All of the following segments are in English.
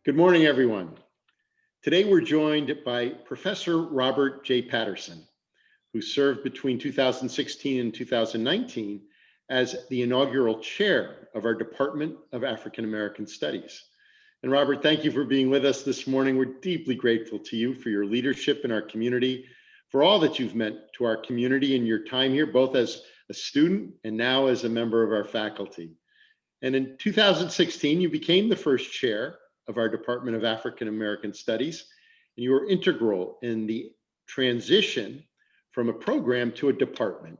Good morning, everyone. Today we're joined by Professor Robert J. Patterson, who served between 2016 and 2019 as the inaugural chair of our Department of African American Studies. And Robert, thank you for being with us this morning. We're deeply grateful to you for your leadership in our community, for all that you've meant to our community in your time here, both as a student and now as a member of our faculty. And in 2016, you became the first chair of our Department of African American Studies, and you were integral in the transition from a program to a department.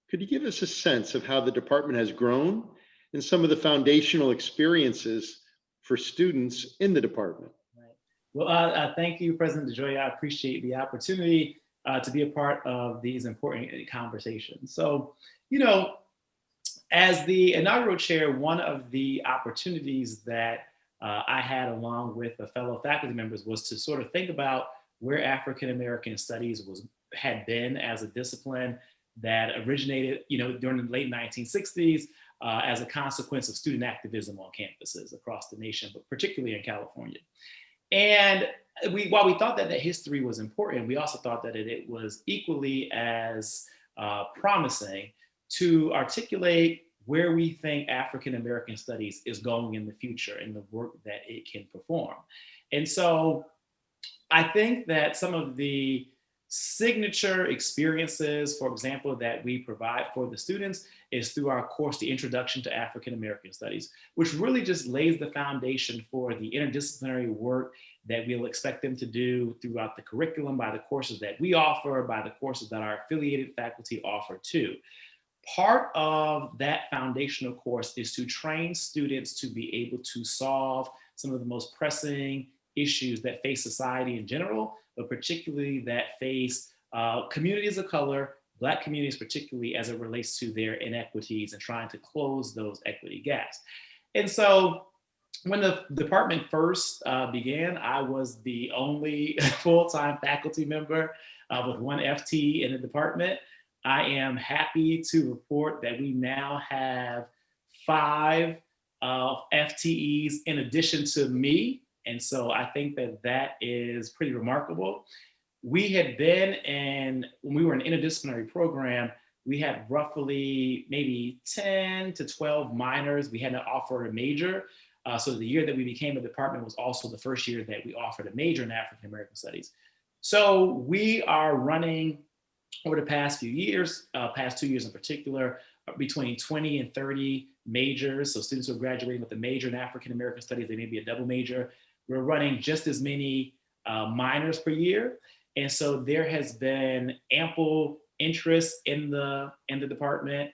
Could you give us a sense of how the department has grown and some of the foundational experiences for students in the department? Right. Well, thank you, President DeJoy. I appreciate the opportunity to be a part of these important conversations. So, as the inaugural chair, one of the opportunities that I had along with the fellow faculty members was to sort of think about where African American studies had been as a discipline that originated, during the late 1960s as a consequence of student activism on campuses across the nation, but particularly in California. And while we thought that history was important, we also thought that it was equally as promising to articulate where we think African American studies is going in the future and the work that it can perform. And so I think that some of the signature experiences, for example, that we provide for the students is through our course, The Introduction to African American Studies, which really just lays the foundation for the interdisciplinary work that we'll expect them to do throughout the curriculum, by the courses that we offer, by the courses that our affiliated faculty offer too. Part of that foundational course is to train students to be able to solve some of the most pressing issues that face society in general, but particularly that face communities of color, Black communities particularly, as it relates to their inequities and trying to close those equity gaps. And so when the department first began, I was the only full-time faculty member with one FTE in the department. I am happy to report that we now have 5 FTEs in addition to me. And so I think that is pretty remarkable. We had been when we were an interdisciplinary program, we had roughly maybe 10 to 12 minors. We hadn't offered a major. So the year that we became a department was also the first year that we offered a major in African American Studies. So we are running over the past few years, past 2 years in particular, between 20 and 30 majors. So students who are graduating with a major in African American Studies, they may be a double major. We're running just as many minors per year. And so there has been ample interest in the department,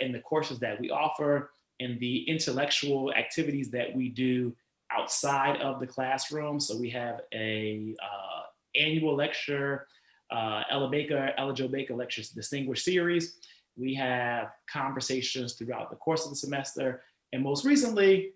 in the courses that we offer, and the intellectual activities that we do outside of the classroom. So we have a annual lecture, Ella Jo Baker Lectures Distinguished Series. We have conversations throughout the course of the semester. And most recently,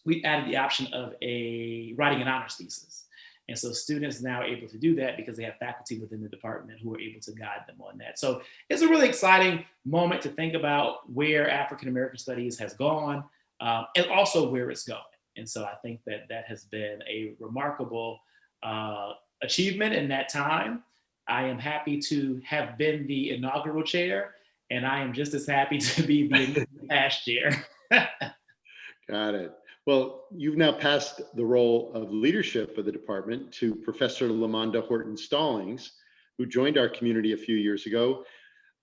we added the option of writing an honors thesis. And so students now are able to do that because they have faculty within the department who are able to guide them on that. So it's a really exciting moment to think about where African American Studies has gone and also where it's going. And so I think that has been a remarkable achievement in that time. I am happy to have been the inaugural chair, and I am just as happy to be the past chair. Got it. Well, you've now passed the role of leadership of the department to Professor Lamonda Horton Stallings, who joined our community a few years ago.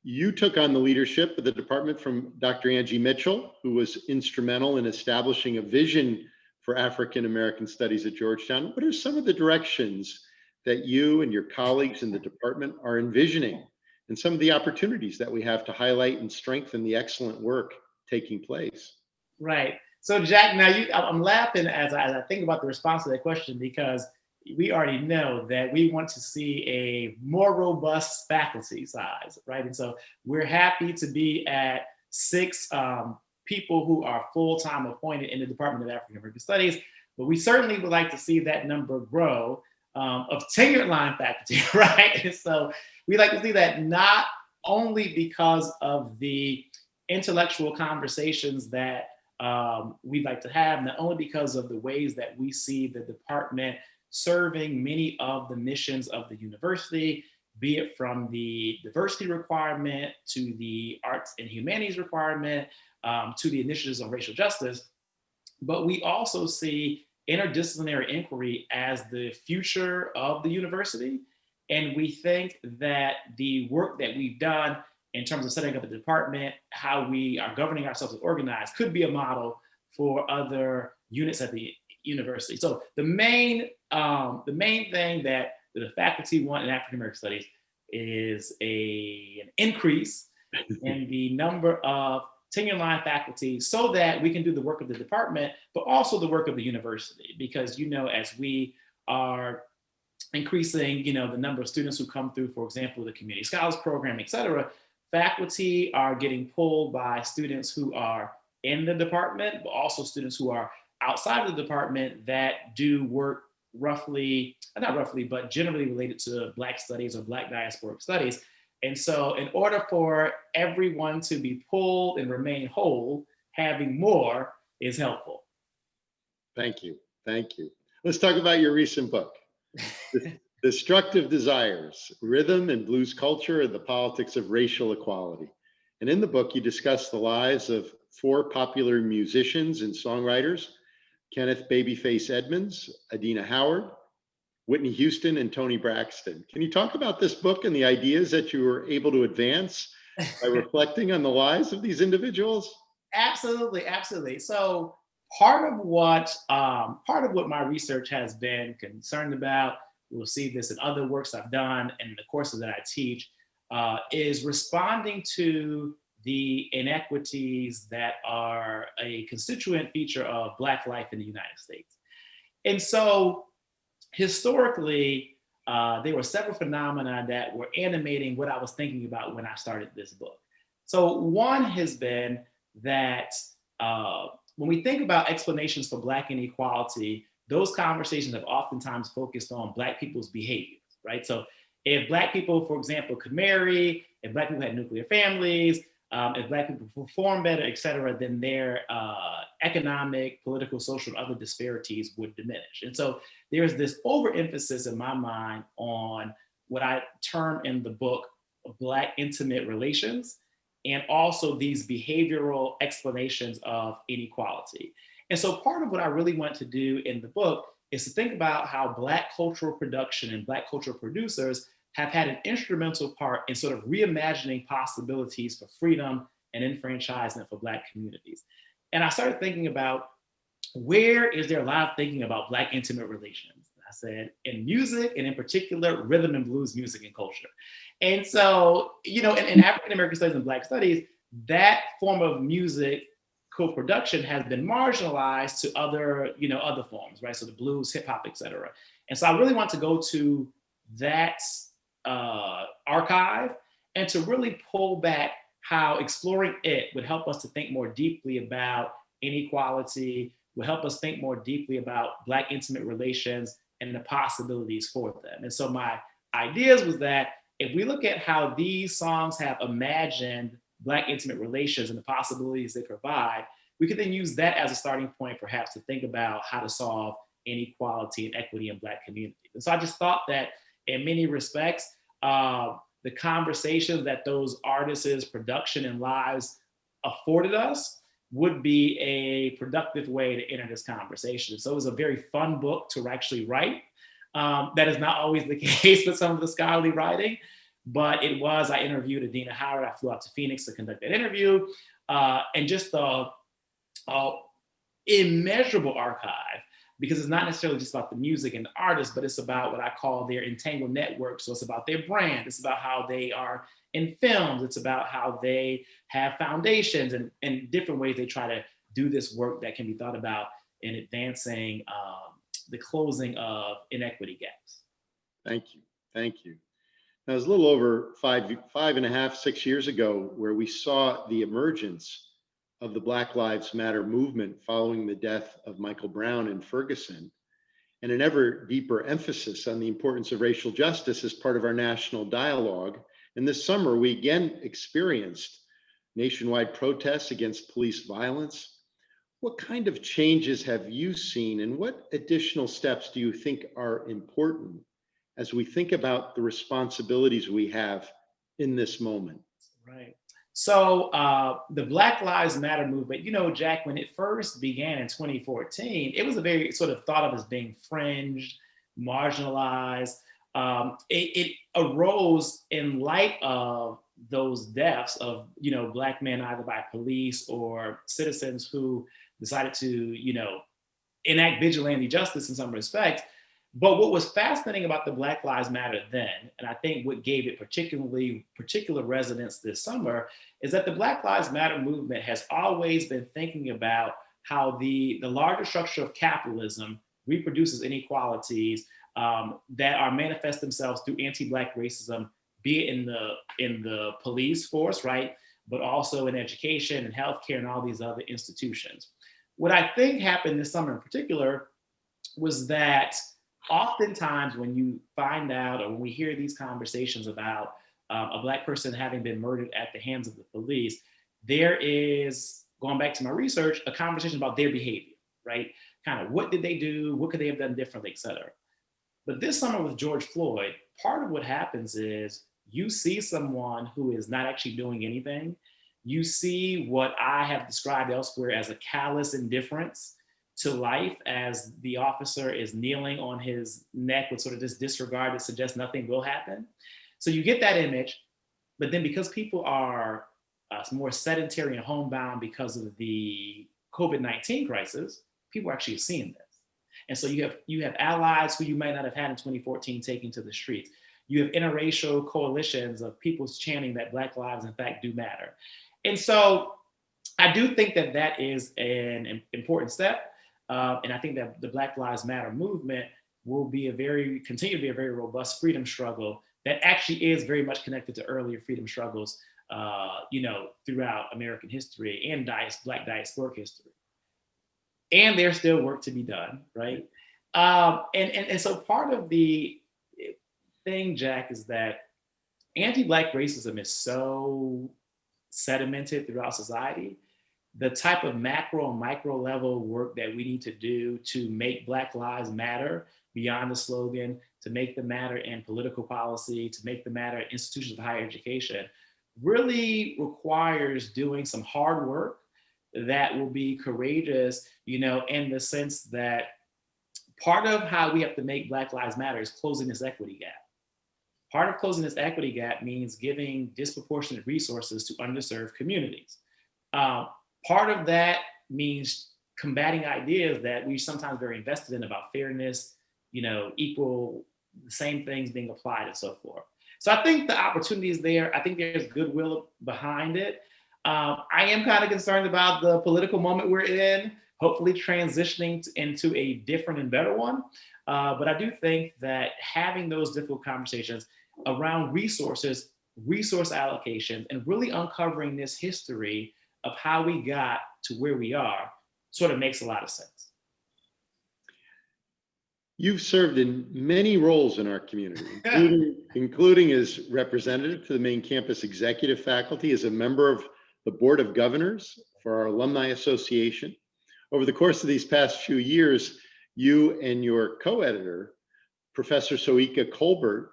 You took on the leadership of the department from Dr. Angie Mitchell, who was instrumental in establishing a vision for African American Studies at Georgetown. What are some of the directions that you and your colleagues in the department are envisioning, and some of the opportunities that we have to highlight and strengthen the excellent work taking place? Right. So Jack, now I'm laughing as I think about the response to that question, because we already know that we want to see a more robust faculty size, right? And so we're happy to be at 6 people who are full-time appointed in the Department of African American Studies, but we certainly would like to see that number grow of tenured line faculty, right? And so we like to see that not only because of the intellectual conversations that we'd like to have, not only because of the ways that we see the department serving many of the missions of the university, be it from the diversity requirement to the arts and humanities requirement, to the initiatives on racial justice, but we also see interdisciplinary inquiry as the future of the university. And we think that the work that we've done in terms of setting up a department, how we are governing ourselves and organized, could be a model for other units at the university. So the main thing that the faculty want in African American Studies is an increase in the number of tenure line faculty so that we can do the work of the department, but also the work of the university. Because, as we are increasing, the number of students who come through, for example, the community scholars program, et cetera, faculty are getting pulled by students who are in the department, but also students who are outside of the department that do work not roughly, but generally related to Black studies or Black diasporic studies. And so in order for everyone to be pulled and remain whole, having more is helpful. Thank you. Thank you. Let's talk about your recent book, Destructive Desires, Rhythm and Blues Culture and the Politics of Racial Equality. And in the book, you discuss the lives of 4 popular musicians and songwriters, Kenneth Babyface Edmonds, Adina Howard, Whitney Houston, and Toni Braxton. Can you talk about this book and the ideas that you were able to advance by reflecting on the lives of these individuals? Absolutely, absolutely. So part of what my research has been concerned about, we'll see this in other works I've done and the courses that I teach, is responding to the inequities that are a constituent feature of Black life in the United States. And so historically, there were several phenomena that were animating what I was thinking about when I started this book. So one has been that when we think about explanations for Black inequality, those conversations have oftentimes focused on Black people's behaviors, right? So if Black people, for example, could marry, if Black people had nuclear families, if Black people perform better, et cetera, then their economic, political, social, and other disparities would diminish. And so there's this overemphasis in my mind on what I term in the book Black intimate relations, and also these behavioral explanations of inequality. And so part of what I really want to do in the book is to think about how Black cultural production and Black cultural producers have had an instrumental part in sort of reimagining possibilities for freedom and enfranchisement for Black communities. And I started thinking about, where is there a lot of thinking about Black intimate relations? I said, in music, and in particular, rhythm and blues music and culture. And so, in African American studies and Black studies, that form of music co-production has been marginalized to other forms, right? So the blues, hip hop, et cetera. And so I really want to go to that archive and to really pull back how exploring it would help us to think more deeply about inequality, would help us think more deeply about Black intimate relations and the possibilities for them. And so my ideas was that if we look at how these songs have imagined Black intimate relations and the possibilities they provide, we could then use that as a starting point, perhaps, to think about how to solve inequality and equity in Black communities. And so I just thought that in many respects, the conversations that those artists' production and lives afforded us would be a productive way to enter this conversation. So it was a very fun book to actually write. That is not always the case with some of the scholarly writing, but it was. I interviewed Adina Howard. I flew out to Phoenix to conduct that interview, and just the immeasurable archive, because it's not necessarily just about the music and the artists, but it's about what I call their entangled network. So it's about their brand. It's about how they are in films. It's about how they have foundations and different ways they try to do this work that can be thought about in advancing the closing of inequity gaps. Thank you. Thank you. Now, it was a little over 5.5, 6 years ago where we saw the emergence of the Black Lives Matter movement following the death of Michael Brown in Ferguson, and an ever deeper emphasis on the importance of racial justice as part of our national dialogue. And this summer, we again experienced nationwide protests against police violence. What kind of changes have you seen, and what additional steps do you think are important as we think about the responsibilities we have in this moment? Right. So the Black Lives Matter movement, Jack, when it first began in 2014, it was a very sort of thought of as being fringed, marginalized. It arose in light of those deaths of, Black men either by police or citizens who decided to, enact vigilante justice in some respects. But what was fascinating about the Black Lives Matter then, and I think what gave it particular resonance this summer, is that the Black Lives Matter movement has always been thinking about how the larger structure of capitalism reproduces inequalities that are manifest themselves through anti-Black racism, be it in the police force, right, but also in education and healthcare and all these other institutions. What I think happened this summer in particular was that oftentimes when you find out or when we hear these conversations about a Black person having been murdered at the hands of the police, there is, going back to my research, a conversation about their behavior, right? Kind of what did they do? What could they have done differently, et cetera. But this summer with George Floyd, part of what happens is you see someone who is not actually doing anything. You see what I have described elsewhere as a callous indifference to life as the officer is kneeling on his neck with sort of this disregard that suggests nothing will happen. So you get that image, but then because people are more sedentary and homebound because of the COVID-19 crisis, people are actually seeing this. And so you have allies who you might not have had in 2014 taking to the streets. You have interracial coalitions of people chanting that Black lives, in fact, do matter. And so I do think that that is an important step. And I think that the Black Lives Matter movement will continue to be a very robust freedom struggle that actually is very much connected to earlier freedom struggles, throughout American history and Black diasporic history. And there's still work to be done, right? And so part of the thing, Jack, is that anti-Black racism is so sedimented throughout society. The type of macro and micro level work that we need to do to make Black lives matter beyond the slogan, to make them matter in political policy, to make them matter in institutions of higher education, really requires doing some hard work that will be courageous, in the sense that part of how we have to make Black lives matter is closing this equity gap. Part of closing this equity gap means giving disproportionate resources to underserved communities. Part of that means combating ideas that we're sometimes very invested in about fairness, equal, the same things being applied and so forth. So I think the opportunity is there. I think there's goodwill behind it. I am kind of concerned about the political moment we're in, hopefully transitioning into a different and better one. But I do think that having those difficult conversations around resources, resource allocation, and really uncovering this history of how we got to where we are sort of makes a lot of sense. You've served in many roles in our community, including as representative to the main campus executive faculty, as a member of the Board of Governors for our Alumni Association. Over the course of these past few years, you and your co-editor, Professor Soika Colbert,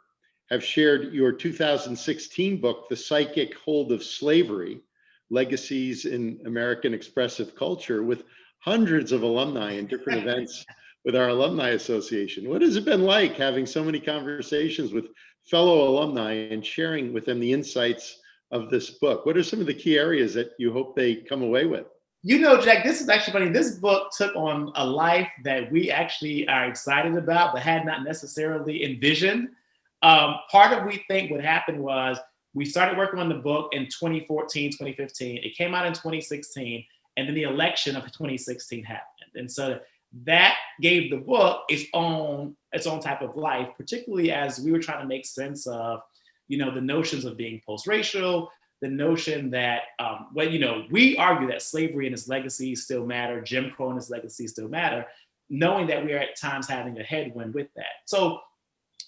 have shared your 2016 book, The Psychic Hold of Slavery, Legacies in American Expressive Culture, with hundreds of alumni in different events with our Alumni Association. What has it been like having so many conversations with fellow alumni and sharing with them the insights of this book? What are some of the key areas that you hope they come away with? Jack, this is actually funny. This book took on a life that we actually are excited about, but had not necessarily envisioned. Part of we think what happened was we started working on the book in 2014, 2015. It came out in 2016, and then the election of 2016 happened. And so that gave the book its own type of life, particularly as we were trying to make sense of, the notions of being post-racial, the notion that, we argue that slavery and its legacies still matter, Jim Crow and its legacies still matter, knowing that we are at times having a headwind with that. So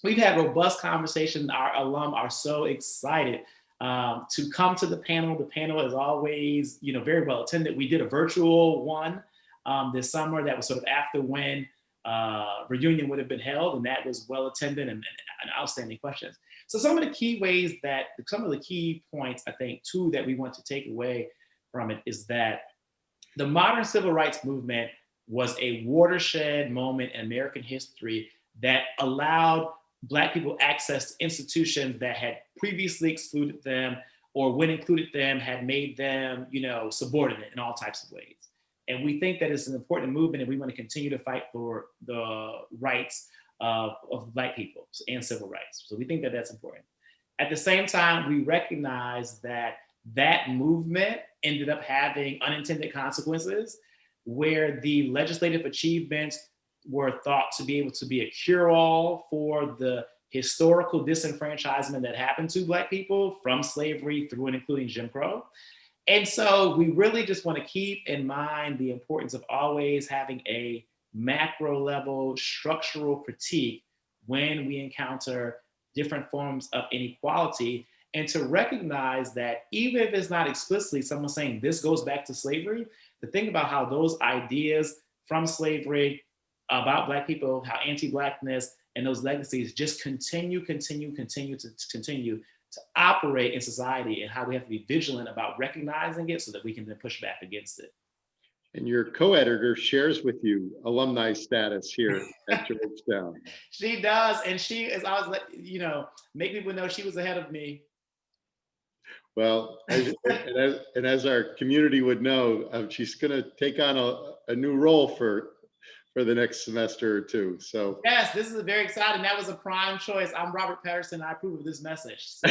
we've had robust conversation. Our alum are so excited to come to the panel. The panel is always, very well attended. We did a virtual one this summer. That was sort of after when reunion would have been held, and that was well attended and outstanding questions. So some of the key ways that, some of the key points, I think, too, that we want to take away from it is that the modern civil rights movement was a watershed moment in American history that allowed Black people access to institutions that had previously excluded them, or when included them, had made them, subordinate in all types of ways. And we think that it's an important movement, and we want to continue to fight for the rights of Black people and civil rights. So we think that that's important. At the same time, we recognize that that movement ended up having unintended consequences, where the legislative achievements were thought to be able to be a cure-all for the historical disenfranchisement that happened to Black people from slavery through and including Jim Crow. And so we really just want to keep in mind the importance of always having a macro level structural critique when we encounter different forms of inequality, and to recognize that even if it's not explicitly someone saying this goes back to slavery, to think about how those ideas from slavery about Black people, how anti-Blackness and those legacies just continue to operate in society, and how we have to be vigilant about recognizing it so that we can then push back against it. And your co-editor shares with you alumni status here at Georgetown. She does, and she is always, make people know she was ahead of me. Well, and as our community would know, she's going to take on a new role for the next semester or two. So yes, this is very exciting. That was a prime choice. I'm Robert Patterson. I approve of this message. So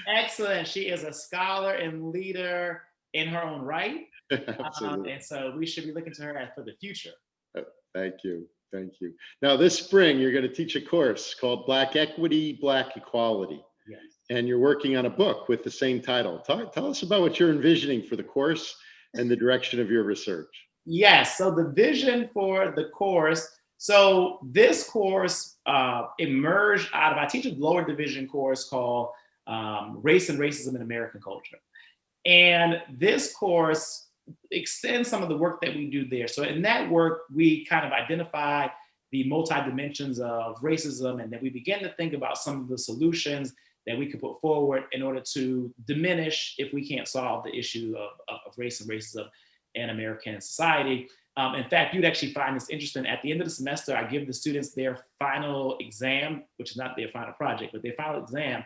excellent. She is a scholar and leader in her own right. And so we should be looking to her for the future. Thank you. Now this spring, you're going to teach a course called Black Equity, Black Equality. Yes. And you're working on a book with the same title. Tell us about what you're envisioning for the course and the direction of your research. Yes, so the vision for the course, so this course emerged out of, I teach a lower division course called Race and Racism in American Culture. And this course extends some of the work that we do there. So in that work, we kind of identify the multi-dimensions of racism, and then we begin to think about some of the solutions that we could put forward in order to diminish, if we can't solve, the issue of race and racism in American society. In fact, you'd actually find this interesting. At the end of the semester, I give the students their final exam, which is not their final project, but their final exam.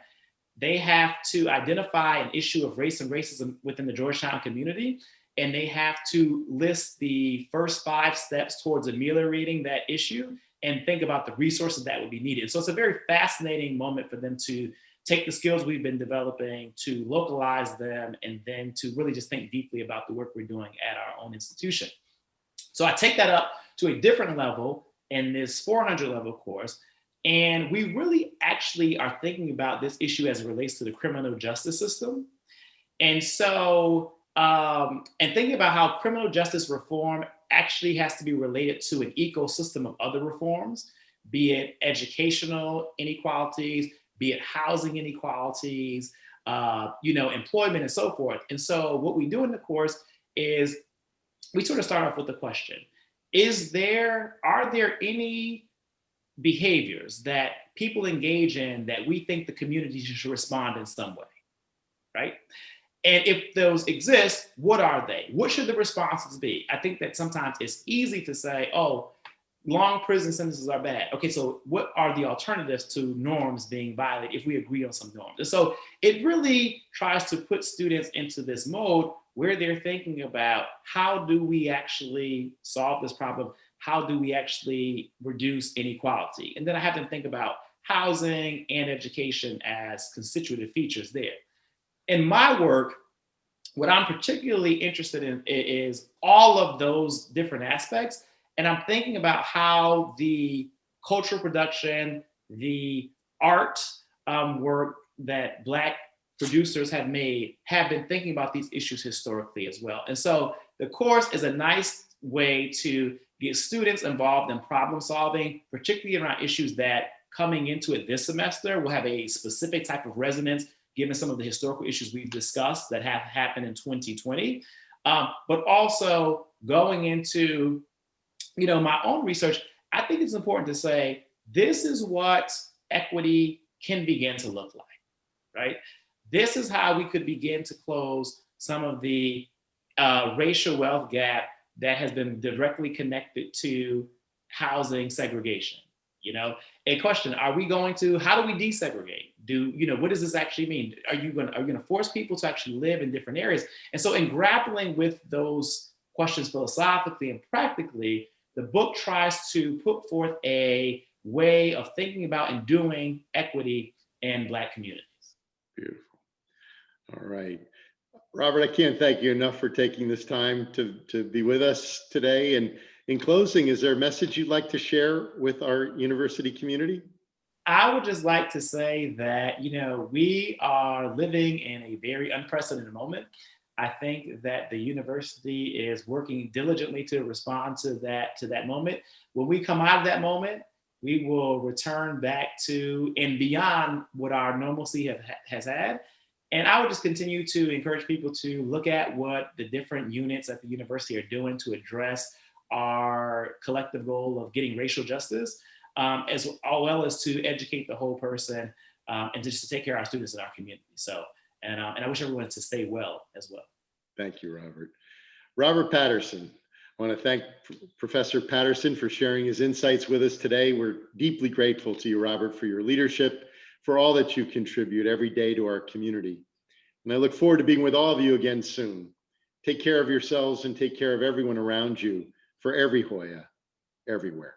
They have to identify an issue of race and racism within the Georgetown community, and they have to list the first 5 steps towards ameliorating that issue and think about the resources that would be needed. So it's a very fascinating moment for them to take the skills we've been developing, to localize them, and then to really just think deeply about the work we're doing at our own institution. So I take that up to a different level in this 400 level course. And we really actually are thinking about this issue as it relates to the criminal justice system. And so, and thinking about how criminal justice reform actually has to be related to an ecosystem of other reforms, be it educational inequalities, be it housing inequalities, employment and so forth. And so what we do in the course is we sort of start off with the question, are there any behaviors that people engage in that we think the community should respond in some way, right? And if those exist, what are they? What should the responses be? I think that sometimes it's easy to say, oh, long prison sentences are bad. Okay, so what are the alternatives to norms being violated if we agree on some norms? And so it really tries to put students into this mode where they're thinking about, how do we actually solve this problem? How do we actually reduce inequality? And then I have them think about housing and education as constitutive features there. In my work, what I'm particularly interested in is all of those different aspects. And I'm thinking about how the cultural production, the art work that Black producers have made have been thinking about these issues historically as well. And so the course is a nice way to get students involved in problem solving, particularly around issues that coming into it this semester will have a specific type of resonance given some of the historical issues we've discussed that have happened in 2020. But also going into, my own research, I think it's important to say, this is what equity can begin to look like, right? This is how we could begin to close some of the racial wealth gap that has been directly connected to housing segregation. A question: are we going to? How do we desegregate? What does this actually mean? Are you going to force people to actually live in different areas? And so, in grappling with those questions philosophically and practically, the book tries to put forth a way of thinking about and doing equity in Black communities. Beautiful. All right. Robert, I can't thank you enough for taking this time to be with us today. And in closing, is there a message you'd like to share with our university community? I would just like to say that, we are living in a very unprecedented moment. I think that the university is working diligently to respond to that moment. When we come out of that moment, we will return back to and beyond what our normalcy has had. And I would just continue to encourage people to look at what the different units at the university are doing to address our collective goal of getting racial justice, as well as to educate the whole person, and just to take care of our students in our community. So, and I wish everyone to stay well as well. Thank you, Robert. Robert Patterson. I want to thank Professor Patterson for sharing his insights with us today. We're deeply grateful to you, Robert, for your leadership, for all that you contribute every day to our community. And I look forward to being with all of you again soon. Take care of yourselves and take care of everyone around you, for every Hoya, everywhere.